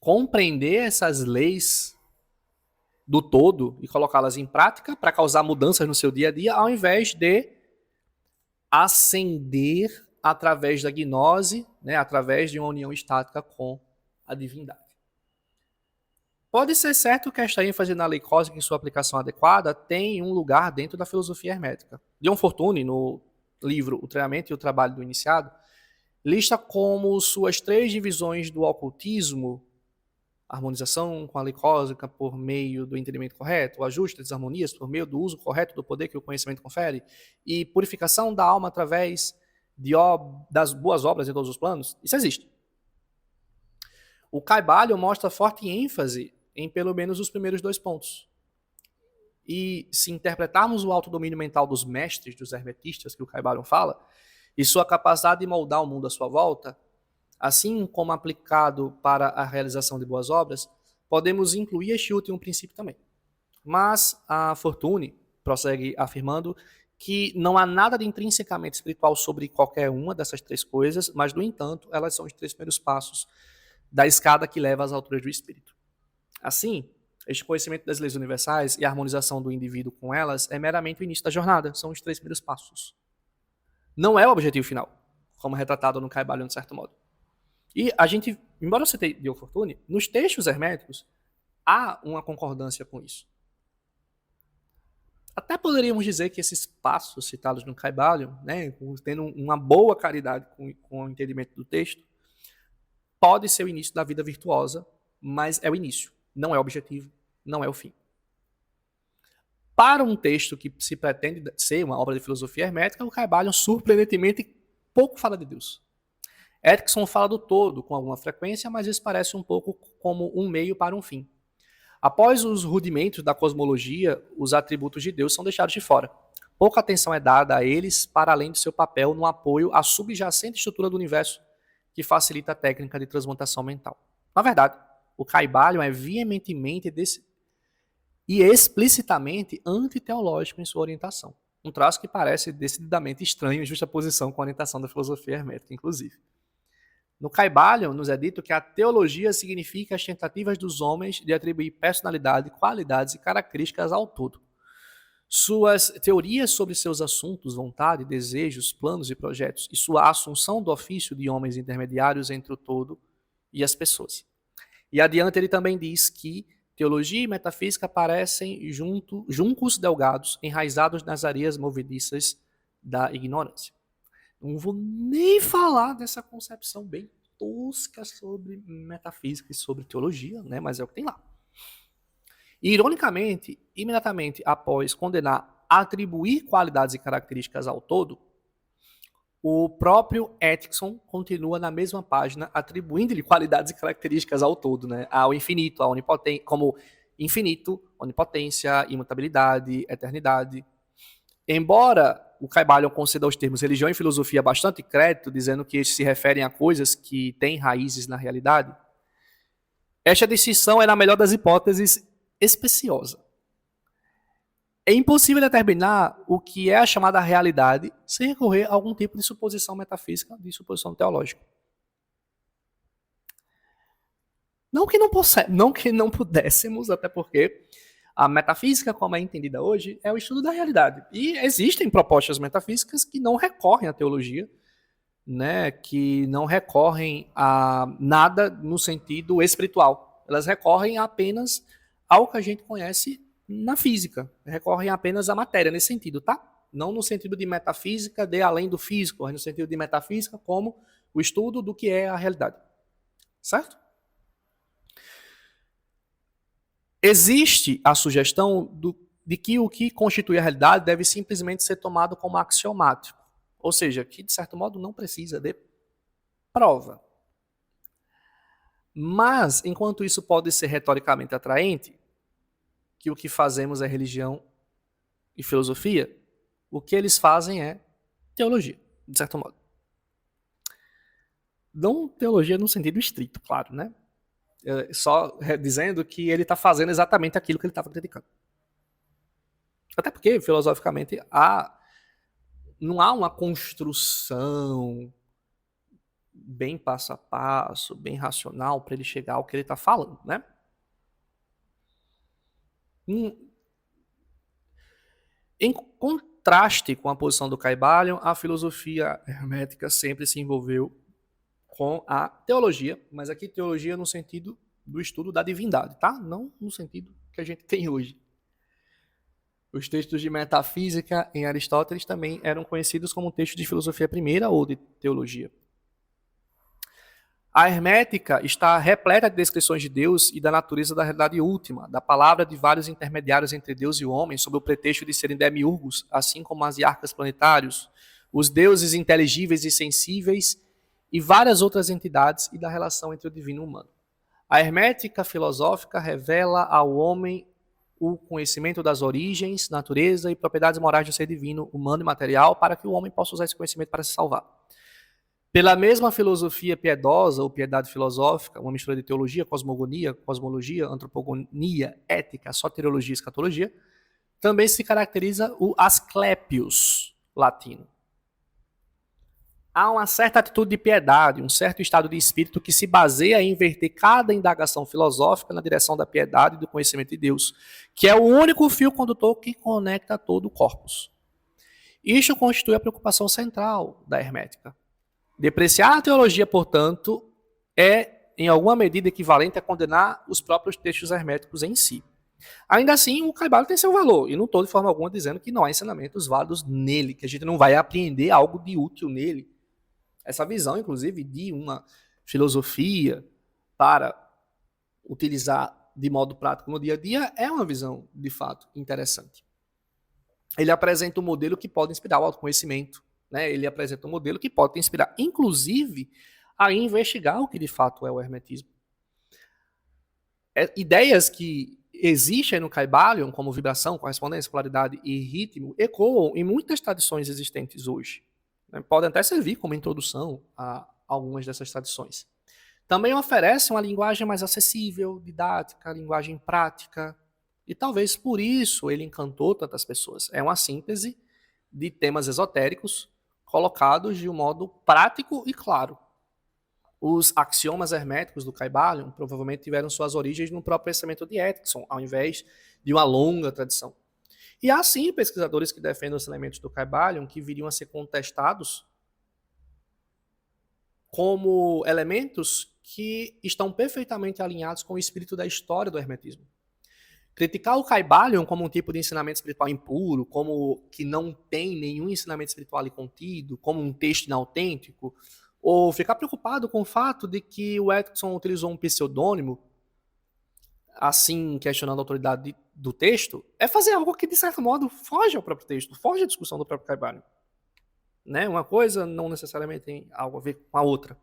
compreender essas leis do todo e colocá-las em prática para causar mudanças no seu dia a dia, ao invés de ascender através da gnose, né, através de uma união estática com a divindade. Pode ser certo que esta ênfase na lei cósmica em sua aplicação adequada tem um lugar dentro da filosofia hermética. Leon Fortuny, no livro O Treinamento e o Trabalho do Iniciado, lista como suas 3 divisões do ocultismo: harmonização com a lei cósmica por meio do entendimento correto, o ajuste das harmonias por meio do uso correto do poder que o conhecimento confere, e purificação da alma através das boas obras em todos os planos. Isso existe. O Kybalion mostra forte ênfase em pelo menos os primeiros 2 pontos. E se interpretarmos o autodomínio mental dos mestres, dos hermetistas, que o Kybalion fala, e sua capacidade de moldar o mundo à sua volta, assim como aplicado para a realização de boas obras, podemos incluir este último princípio também. Mas a Fortuny prossegue afirmando que não há nada de intrinsecamente espiritual sobre qualquer uma dessas 3 coisas, mas, no entanto, elas são os 3 primeiros passos da escada que leva às alturas do espírito. Assim, este conhecimento das leis universais e a harmonização do indivíduo com elas é meramente o início da jornada, são os 3 primeiros passos. Não é o objetivo final, como retratado no Kybalion, de certo modo. E a gente, embora você tenha de Fortuny, nos textos herméticos há uma concordância com isso. Até poderíamos dizer que esses passos citados no Kybalion, né, tendo uma boa caridade com o entendimento do texto, pode ser o início da vida virtuosa, mas é o início, não é o objetivo, não é o fim. Para um texto que se pretende ser uma obra de filosofia hermética, o Kybalion surpreendentemente pouco fala de Deus. Erickson fala do todo com alguma frequência, mas isso parece um pouco como um meio para um fim. Após os rudimentos da cosmologia, os atributos de Deus são deixados de fora. Pouca atenção é dada a eles para além do seu papel no apoio à subjacente estrutura do universo que facilita a técnica de transmutação mental. Na verdade, o Kybalion é veementemente e explicitamente antiteológico em sua orientação. Um traço que parece decididamente estranho em justa posição com a orientação da filosofia hermética, inclusive. No Kybalion, nos é dito que a teologia significa as tentativas dos homens de atribuir personalidade, qualidades e características ao todo. Suas teorias sobre seus assuntos, vontade, desejos, planos e projetos, e sua assunção do ofício de homens intermediários entre o todo e as pessoas. E adiante ele também diz que teologia e metafísica parecem juncos delgados, enraizados nas areias movediças da ignorância. Não vou nem falar dessa concepção bem tosca sobre metafísica e sobre teologia, né? Mas é o que tem lá. E, ironicamente, imediatamente após condenar atribuir qualidades e características ao todo, o próprio Erickson continua na mesma página atribuindo-lhe qualidades e características ao todo, né? Ao infinito, à onipotência, como infinito, onipotência, imutabilidade, eternidade. Embora o Kybalion conceda aos termos religião e filosofia bastante crédito, dizendo que estes se referem a coisas que têm raízes na realidade, esta distinção é, na melhor das hipóteses, especiosa. É impossível determinar o que é a chamada realidade sem recorrer a algum tipo de suposição metafísica, de suposição teológica. Não que não pudéssemos, até porque a metafísica, como é entendida hoje, é o estudo da realidade. E existem propostas metafísicas que não recorrem à teologia, né, que não recorrem a nada no sentido espiritual. Elas recorrem apenas ao que a gente conhece na física. Recorrem apenas à matéria, nesse sentido, tá? Não no sentido de metafísica de além do físico, mas no sentido de metafísica como o estudo do que é a realidade. Certo? Existe a sugestão de que o que constitui a realidade deve simplesmente ser tomado como axiomático. Ou seja, que de certo modo não precisa de prova. Mas, enquanto isso pode ser retoricamente atraente, que o que fazemos é religião e filosofia, o que eles fazem é teologia, de certo modo. Não teologia no sentido estrito, claro, né? Só dizendo que ele está fazendo exatamente aquilo que ele estava criticando. Até porque, filosoficamente, não há uma construção bem passo a passo, bem racional, para ele chegar ao que ele está falando, né? Em contraste com a posição do Caibalion, a filosofia hermética sempre se envolveu com a teologia, mas aqui teologia no sentido do estudo da divindade, tá? Não no sentido que a gente tem hoje. Os textos de metafísica em Aristóteles também eram conhecidos como textos de filosofia primeira ou de teologia. A hermética está repleta de descrições de Deus e da natureza da realidade última, da palavra de vários intermediários entre Deus e o homem, sob o pretexto de serem demiurgos, assim como as hierarcas planetários, os deuses inteligíveis e sensíveis e várias outras entidades, e da relação entre o divino e o humano. A hermética filosófica revela ao homem o conhecimento das origens, natureza e propriedades morais do ser divino, humano e material, para que o homem possa usar esse conhecimento para se salvar. Pela mesma filosofia piedosa ou piedade filosófica, uma mistura de teologia, cosmogonia, cosmologia, antropogonia, ética, soteriologia e escatologia, também se caracteriza o Asclepius latino. Há uma certa atitude de piedade, um certo estado de espírito que se baseia em inverter cada indagação filosófica na direção da piedade e do conhecimento de Deus, que é o único fio condutor que conecta todo o corpus. Isto constitui a preocupação central da hermética. Depreciar a teologia, portanto, é, em alguma medida, equivalente a condenar os próprios textos herméticos em si. Ainda assim, o Caibalion tem seu valor, e não estou de forma alguma dizendo que não há ensinamentos válidos nele, que a gente não vai apreender algo de útil nele. Essa visão, inclusive, de uma filosofia para utilizar de modo prático no dia a dia é uma visão, de fato, interessante. Ele apresenta um modelo que pode inspirar o autoconhecimento, né? Ele apresenta um modelo que pode te inspirar, inclusive, a investigar o que de fato é o hermetismo. Ideias que existem no Caibalion, como vibração, correspondência, polaridade e ritmo, ecoam em muitas tradições existentes hoje. Né? Podem até servir como introdução a algumas dessas tradições. Também oferece uma linguagem mais acessível, didática, linguagem prática, e talvez por isso ele encantou tantas pessoas. É uma síntese de temas esotéricos colocados de um modo prático e claro. Os axiomas herméticos do Caibalion provavelmente tiveram suas origens no próprio pensamento de Erickson, ao invés de uma longa tradição. E há sim pesquisadores que defendem os elementos do Caibalion que viriam a ser contestados como elementos que estão perfeitamente alinhados com o espírito da história do hermetismo. Criticar o Caibalion como um tipo de ensinamento espiritual impuro, como que não tem nenhum ensinamento espiritual ali contido, como um texto inautêntico, ou ficar preocupado com o fato de que o Erickson utilizou um pseudônimo, assim questionando a autoridade do texto, é fazer algo que, de certo modo, foge ao próprio texto, foge à discussão do próprio Caibalion. Né? Uma coisa não necessariamente tem algo a ver com a outra.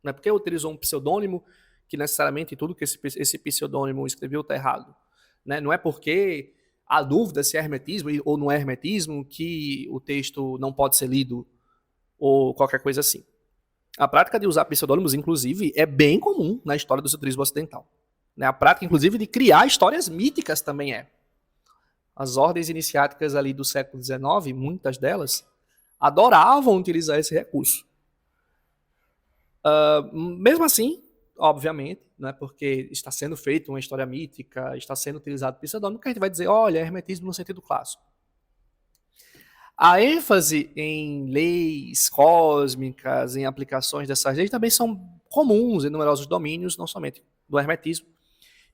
Não é porque utilizou um pseudônimo que necessariamente tudo que esse pseudônimo escreveu está errado. Né? Não é porque há dúvida se é hermetismo ou não é hermetismo que o texto não pode ser lido ou qualquer coisa assim. A prática de usar pseudônimos, inclusive, é bem comum na história do esoterismo ocidental. Né? A prática, inclusive, de criar histórias míticas também é. As ordens iniciáticas ali do século XIX, muitas delas, adoravam utilizar esse recurso. Mesmo assim, obviamente, né, porque está sendo feita uma história mítica, está sendo utilizado pseudônimo, que a gente vai dizer, olha, é hermetismo no sentido clássico. A ênfase em leis cósmicas, em aplicações dessas leis, também são comuns em numerosos domínios, não somente do hermetismo.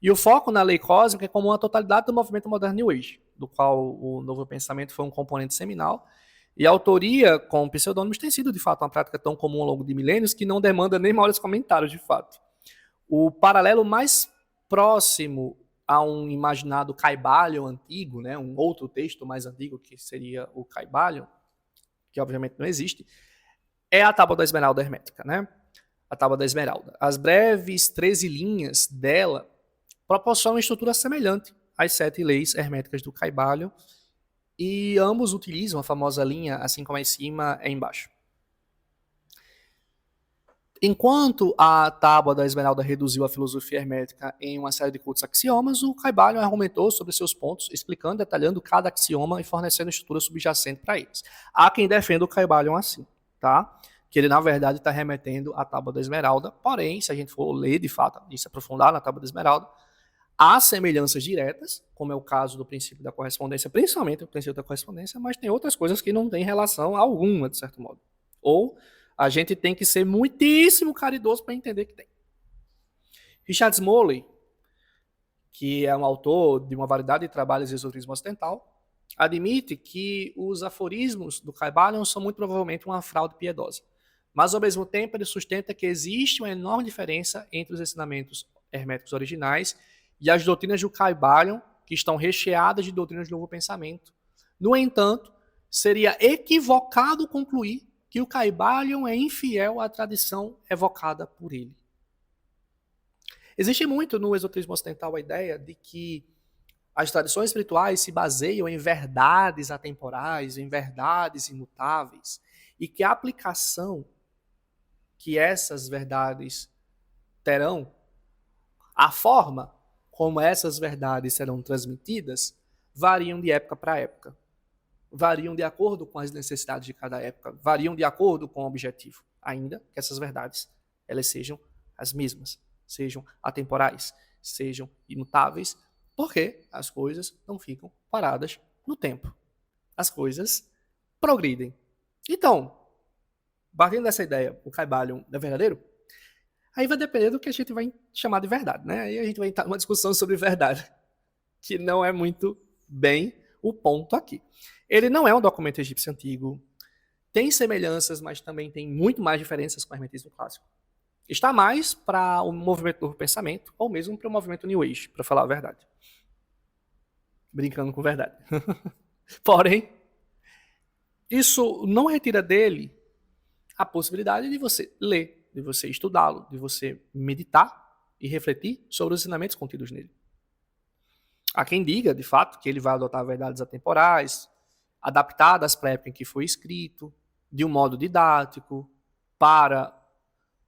E o foco na lei cósmica é como a totalidade do movimento moderno New Age, do qual o novo pensamento foi um componente seminal. E a autoria com pseudônimos tem sido, de fato, uma prática tão comum ao longo de milênios que não demanda nem maiores comentários, de fato. O paralelo mais próximo a um imaginado Caibalion antigo, né, um outro texto mais antigo que seria o Caibalion, que obviamente não existe, é a Tábua da Esmeralda hermética, né? A Tábua da Esmeralda. As breves 13 linhas dela proporcionam uma estrutura semelhante às 7 leis herméticas do Caibalion, e ambos utilizam a famosa linha, assim como é em cima, é embaixo. Enquanto a Tábua da Esmeralda reduziu a filosofia hermética em uma série de curtos axiomas, o Caibalion argumentou sobre seus pontos, explicando, detalhando cada axioma e fornecendo estrutura subjacente para eles. Há quem defenda o Caibalion assim, tá? Que ele, na verdade, está remetendo à Tábua da Esmeralda, porém, se a gente for ler, de fato, e se aprofundar na Tábua da Esmeralda, há semelhanças diretas, como é o caso do princípio da correspondência, principalmente o princípio da correspondência, mas tem outras coisas que não têm relação alguma, de certo modo. Ou a gente tem que ser muitíssimo caridoso para entender que tem. Richard Smalley, que é um autor de uma variedade de trabalhos de esoterismo ocidental, admite que os aforismos do Caibalion são muito provavelmente uma fraude piedosa. Mas, ao mesmo tempo, ele sustenta que existe uma enorme diferença entre os ensinamentos herméticos originais e as doutrinas do Caibalion, que estão recheadas de doutrinas do novo pensamento. No entanto, seria equivocado concluir que o Caibalion é infiel à tradição evocada por ele. Existe muito no esoterismo ocidental a ideia de que as tradições espirituais se baseiam em verdades atemporais, em verdades imutáveis, e que a aplicação que essas verdades terão, a forma como essas verdades serão transmitidas, variam de época para época. Variam de acordo com as necessidades de cada época, variam de acordo com o objetivo, ainda que essas verdades elas sejam as mesmas, sejam atemporais, sejam imutáveis, porque as coisas não ficam paradas no tempo. As coisas progridem. Então, partindo dessa ideia, o Caibalion é verdadeiro? Aí vai depender do que a gente vai chamar de verdade, né? Aí a gente vai entrar numa discussão sobre verdade, que não é muito bem o ponto aqui. Ele não é um documento egípcio antigo, tem semelhanças, mas também tem muito mais diferenças com o hermetismo clássico. Está mais para o movimento do novo pensamento, ou mesmo para o movimento New Age, para falar a verdade. Brincando com verdade. Porém, isso não retira dele a possibilidade de você ler, de você estudá-lo, de você meditar e refletir sobre os ensinamentos contidos nele. Há quem diga, de fato, que ele vai adotar verdades atemporais, adaptadas para a época em que foi escrito, de um modo didático, para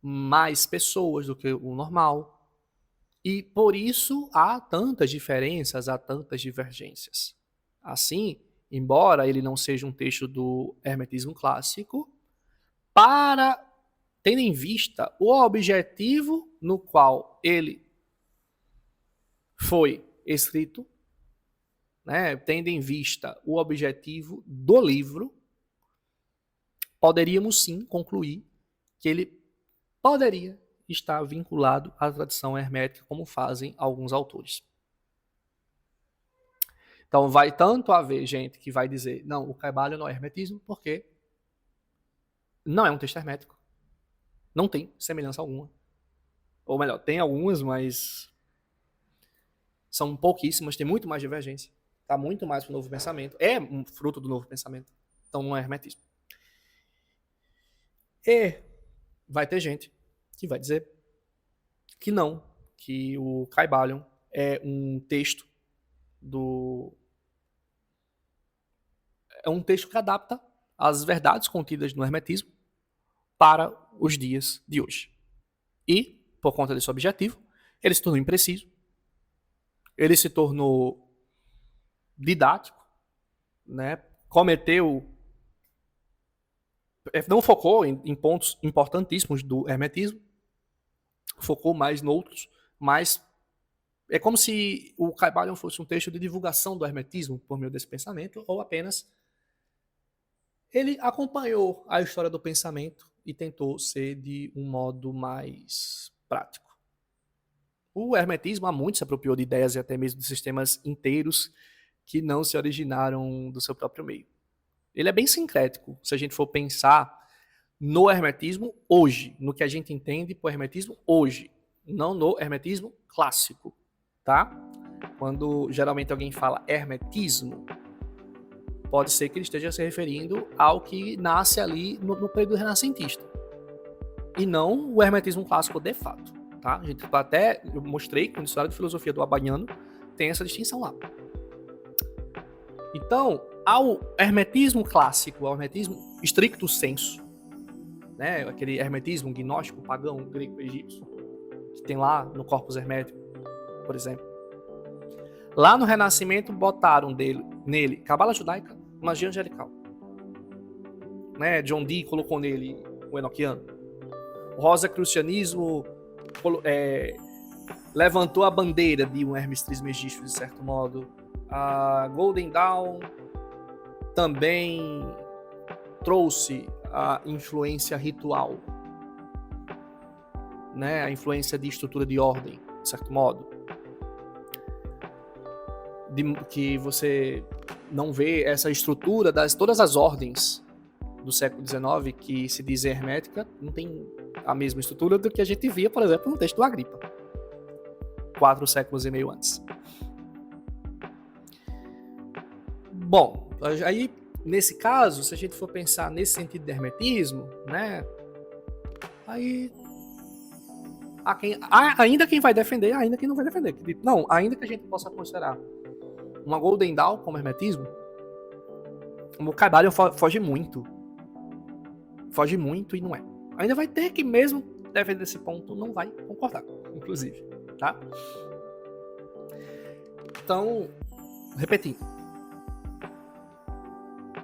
mais pessoas do que o normal. E por isso há tantas diferenças, há tantas divergências. Assim, embora ele não seja um texto do hermetismo clássico, tendo em vista o objetivo no qual ele foi escrito, né, tendo em vista o objetivo do livro, poderíamos sim concluir que ele poderia estar vinculado à tradição hermética, como fazem alguns autores. Então vai tanto haver gente que vai dizer, não, o Caibalion não é hermetismo, porque não é um texto hermético. Não tem semelhança alguma. Ou melhor, tem algumas, mas são pouquíssimas, tem muito mais divergência. Está muito mais para o novo pensamento. É um fruto do novo pensamento. Então não é hermetismo. E vai ter gente que vai dizer que não, que o Caibalion é um texto é um texto que adapta as verdades contidas no hermetismo para os dias de hoje. E, por conta desse objetivo, ele se tornou impreciso, ele se tornou didático, né? Não focou em pontos importantíssimos do hermetismo, focou mais noutros, mas é como se o Caibalion fosse um texto de divulgação do hermetismo por meio desse pensamento, ou apenas ele acompanhou a história do pensamento e tentou ser de um modo mais prático. O hermetismo há muito se apropriou de ideias e até mesmo de sistemas inteiros que não se originaram do seu próprio meio. Ele é bem sincrético, se a gente for pensar no hermetismo hoje, no que a gente entende por hermetismo hoje, não no hermetismo clássico, tá? Quando geralmente alguém fala hermetismo, pode ser que ele esteja se referindo ao que nasce ali no período renascentista, e não o hermetismo clássico de fato, tá? Eu mostrei que no Dicionário de Filosofia do Abaniano tem essa distinção lá. Então, ao hermetismo clássico, ao hermetismo stricto sensu, né? Aquele hermetismo gnóstico, pagão, grego-egípcio, que tem lá no Corpus Hermético, por exemplo. Lá no Renascimento botaram nele Cabala Judaica, magia angelical. Né? John Dee colocou nele o Enochiano. O Rosacrucianismo levantou a bandeira de um Hermes Trismegisto, de certo modo. A Golden Dawn também trouxe a influência ritual, né? A influência de estrutura de ordem, de certo modo. Que você não vê essa estrutura todas as ordens do século XIX que se diz hermética, não tem a mesma estrutura do que a gente via, por exemplo, no texto do Agripa, 4 séculos e meio antes. Bom, aí nesse caso, se a gente for pensar nesse sentido de hermetismo, né, aí ainda quem vai defender, ainda quem não vai defender. Não, ainda que a gente possa considerar uma Golden Dawn como hermetismo, o Caibalion foge muito e não é. Ainda vai ter que, mesmo defender esse ponto, não vai concordar, inclusive, tá? Então, repetindo,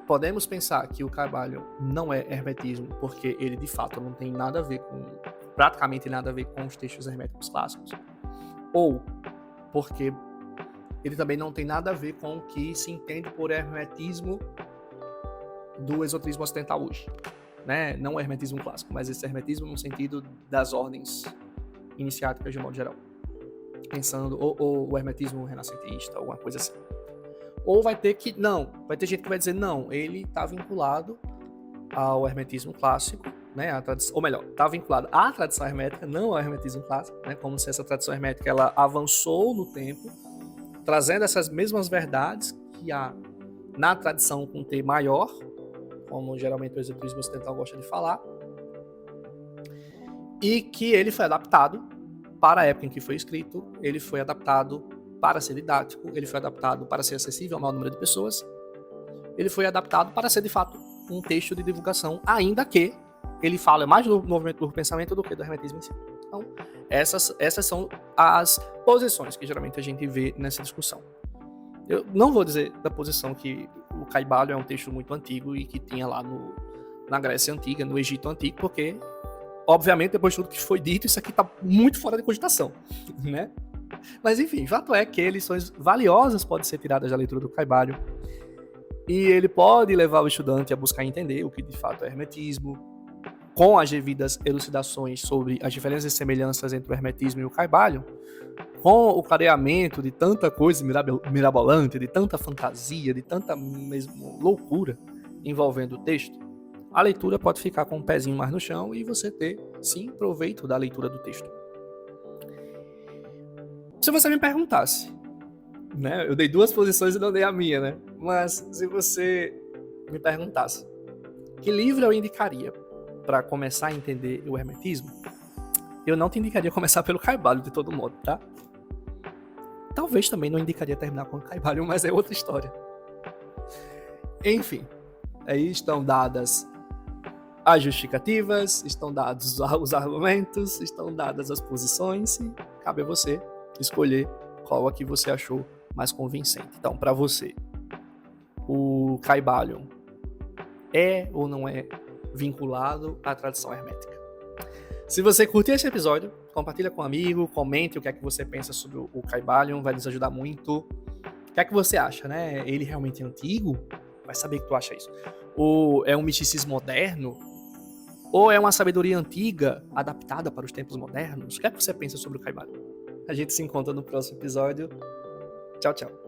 podemos pensar que o Caibalion não é hermetismo porque ele, de fato, não tem nada a ver com, praticamente nada a ver com os textos herméticos clássicos, ou porque ele também não tem nada a ver com o que se entende por hermetismo do esoterismo ocidental hoje, né? Não o hermetismo clássico, mas esse hermetismo no sentido das ordens iniciáticas de modo geral, pensando ou o hermetismo renascentista, alguma coisa assim. Ou vai ter gente que vai dizer não, ele está vinculado ao hermetismo clássico, né? Ou melhor, está vinculado à tradição hermética, não ao hermetismo clássico, né? Como se essa tradição hermética ela avançou no tempo, trazendo essas mesmas verdades que há na tradição com T maior, como geralmente o esoterismo ocidental gosta de falar, e que ele foi adaptado para a época em que foi escrito, ele foi adaptado para ser didático, ele foi adaptado para ser acessível ao maior número de pessoas, ele foi adaptado para ser, de fato, um texto de divulgação, ainda que ele fale mais do movimento do pensamento do que do hermetismo em si. Então, essas são as posições que geralmente a gente vê nessa discussão. Eu não vou dizer da posição que o Caibalion é um texto muito antigo e que tinha lá na Grécia Antiga, no Egito Antigo, porque, obviamente, depois de tudo que foi dito, isso aqui está muito fora de cogitação, né? Mas, enfim, fato é que lições valiosas podem ser tiradas da leitura do Caibalion e ele pode levar o estudante a buscar entender o que de fato é hermetismo, com as devidas elucidações sobre as diferenças e semelhanças entre o hermetismo e o Caibalion, com o clareamento de tanta coisa mirabolante, de tanta fantasia, de tanta mesmo loucura envolvendo o texto, a leitura pode ficar com um pezinho mais no chão e você ter, sim, proveito da leitura do texto. Se você me perguntasse, né, eu dei 2 posições e não dei a minha, né? Mas se você me perguntasse que livro eu indicaria para começar a entender o hermetismo, eu não te indicaria começar pelo Caibalion de todo modo, tá? Talvez também não indicaria terminar com o Caibalion, mas é outra história. Enfim, aí estão dadas as justificativas, estão dados os argumentos, estão dadas as posições e cabe a você escolher qual a que você achou mais convincente. Então, para você, o Caibalion é ou não é vinculado à tradição hermética? Se você curtiu esse episódio, compartilha com um amigo, comente o que é que você pensa sobre o Caibalion, vai nos ajudar muito. O que é que você acha, né? Ele realmente é antigo? Vai saber que tu acha isso. Ou é um misticismo moderno? Ou é uma sabedoria antiga adaptada para os tempos modernos? O que é que você pensa sobre o Caibalion? A gente se encontra no próximo episódio. Tchau, tchau.